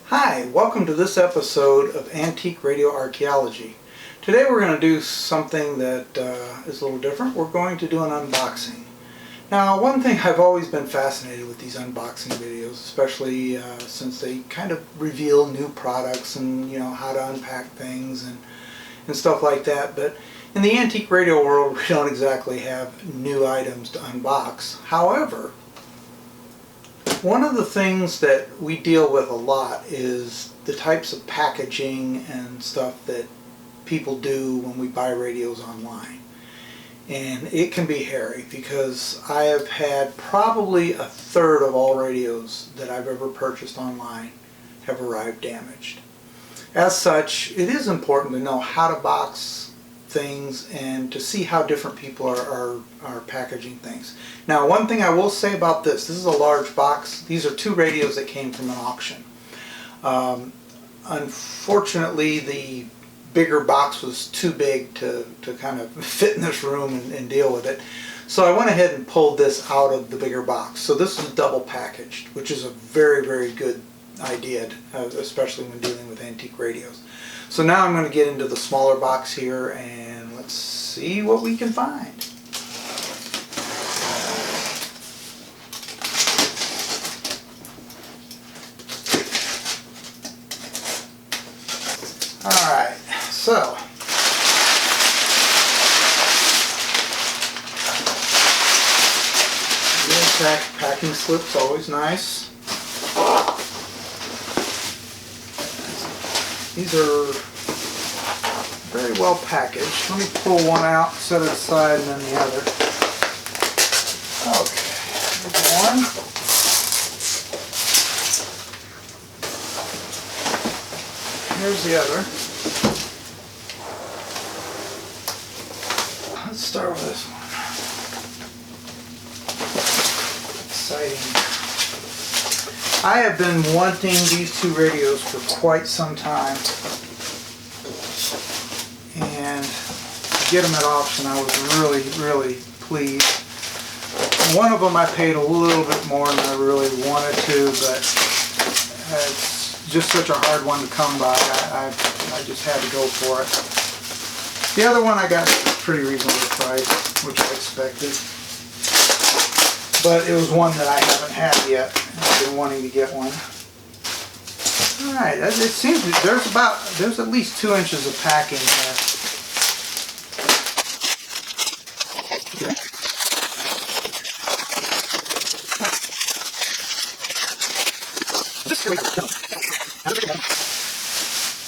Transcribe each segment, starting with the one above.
Hi, welcome to this episode of Antique Radio Archaeology. Today we're going to do something that is a little different. We're going to do an unboxing. Now, one thing I've always been fascinated with these unboxing videos, especially since they kind of reveal new products and how to unpack things and stuff like that. But in the antique radio world, we don't exactly have new items to unbox. However, one of the things that we deal with a lot is the types of packaging and stuff that people do when we buy radios online. And it can be hairy because I have had probably a third of all radios that I've ever purchased online have arrived damaged. As such, it is important to know how to box things and to see how different people are packaging things. Now, one thing I will say about this is a large box. These are two radios that came from an auction. Unfortunately, the bigger box was too big to kind of fit in this room and deal with it. So I went ahead and pulled this out of the bigger box. So this is double packaged, which is a very, very good idea, especially when dealing with antique radios. So now I'm going to get into the smaller box here and let's see what we can find. Alright, so packing slip's always nice. These are very well packaged. Let me pull one out, set it aside, and then the other. Okay, here's one. Here's the other. Let's start with this one. Exciting. I have been wanting these two radios for quite some time, and to get them at auction I was really pleased. One of them I paid a little bit more than I really wanted to, but it's just such a hard one to come by. I just had to go for it. The other one I got at a pretty reasonable price, which I expected. But it was one that I haven't had yet. I've been wanting to get one. Alright, it seems there's at least 2 inches of packing here.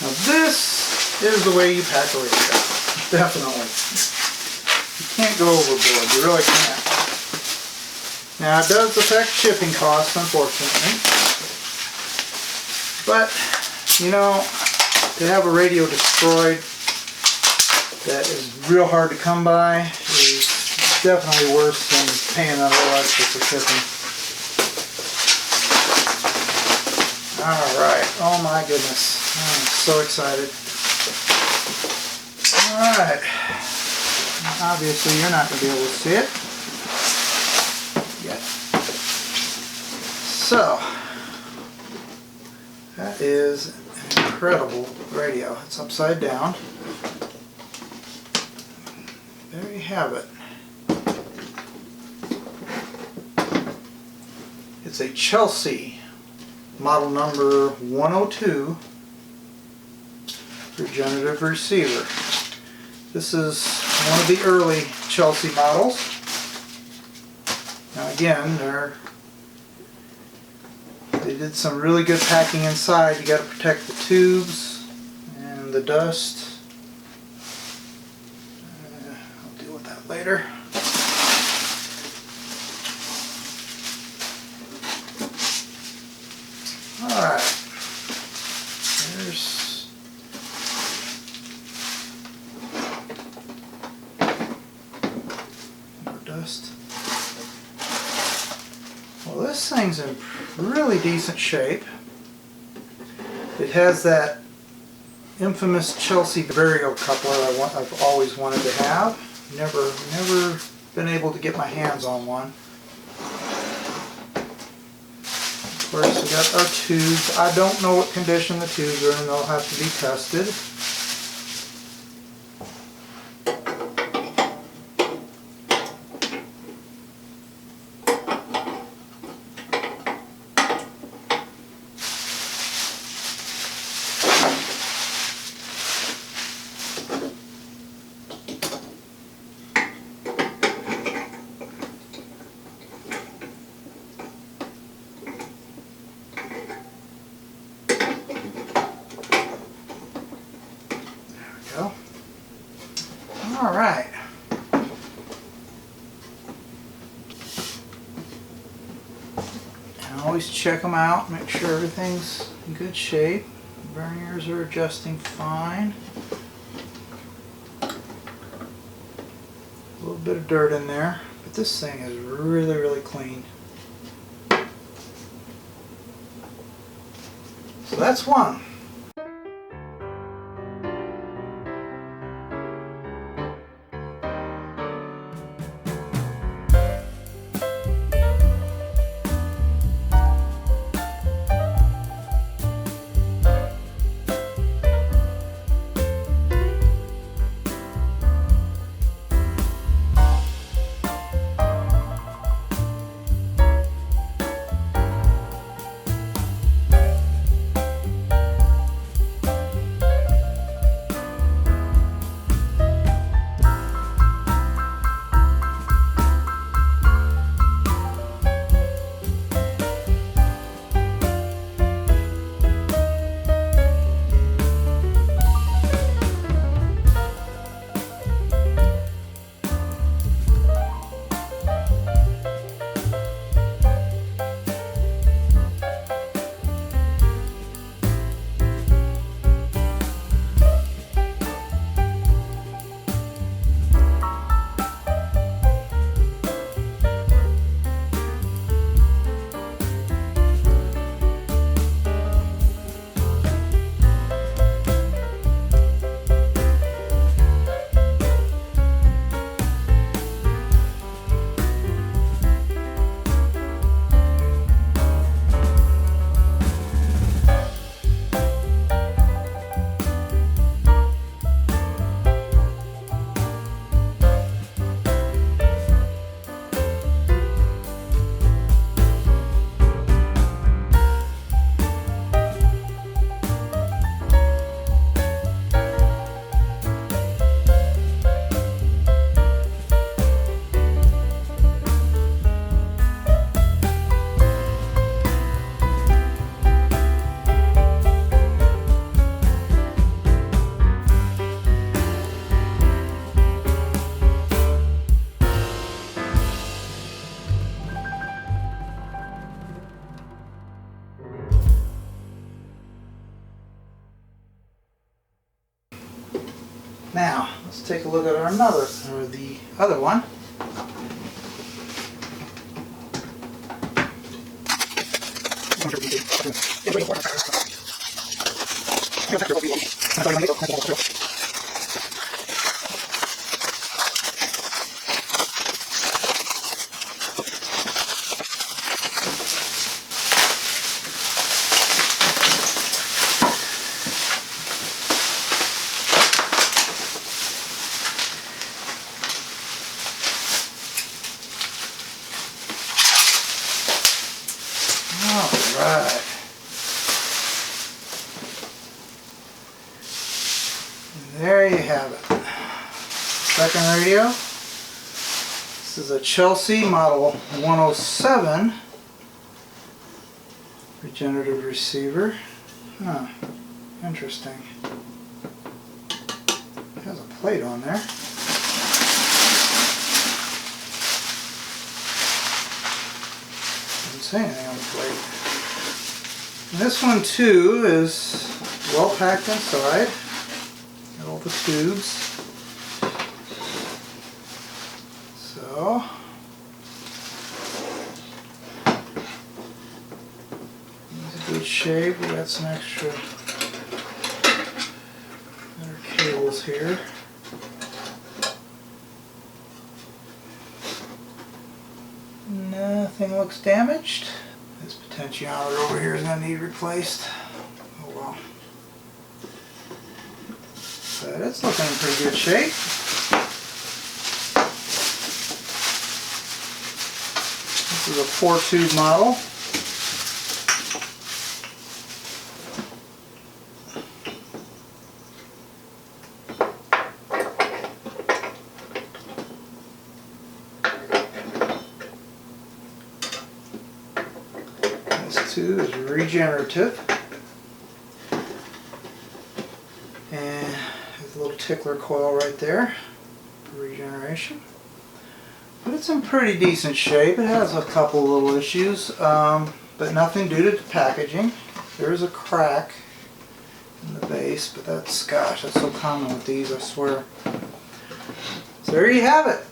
Now this is the way you pack a radio. Definitely. You can't go overboard. You really can't. Now it does affect shipping costs, unfortunately, but to have a radio destroyed that is real hard to come by is definitely worse than paying a little extra for shipping. Alright, oh my goodness, I'm so excited. Alright, obviously you're not going to be able to see it. So, that is an incredible radio. It's upside down. There you have it. It's a Chelsea model number 102 regenerative receiver. This is one of the early Chelsea models. Now again, they did some really good packing inside. You got to protect the tubes and the dust. I'll deal with that later. Alright. There's more dust. Well, this thing's in really decent shape. It has that infamous Chelsea burial coupler I've always wanted to have. Never been able to get my hands on one. Of course, we got our tubes. I don't know what condition the tubes are in. They'll have to be tested. All right. And always check them out, make sure everything's in good shape. Verniers are adjusting fine. A little bit of dirt in there, but this thing is really, really clean. So that's one. Now, let's take a look at the other one. Alright. There you have it. Second radio. This is a Chelsea model 107 regenerative receiver. Huh. Interesting. It has a plate on there. Doesn't say anything on the plate. And this one too is well packed inside. Got all the tubes. So it's a good shape. We got some extra cables here. Nothing looks damaged. This Potentiometer over here is going to need replaced. Oh well. But it's looking in pretty good shape. This is a 4-tube model. This too is regenerative. And there's a little tickler coil right there for regeneration. But it's in pretty decent shape. It has a couple little issues, but nothing due to the packaging. There is a crack in the base, but that's, gosh, that's so common with these, I swear. So there you have it.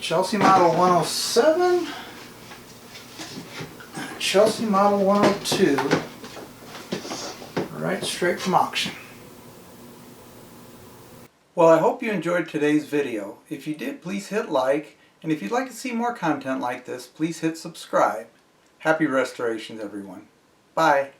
Chelsea Model 107, Chelsea Model 102, right straight from auction. Well, I hope you enjoyed today's video. If you did, please hit like, and if you'd like to see more content like this, please hit subscribe. Happy restorations, everyone. Bye.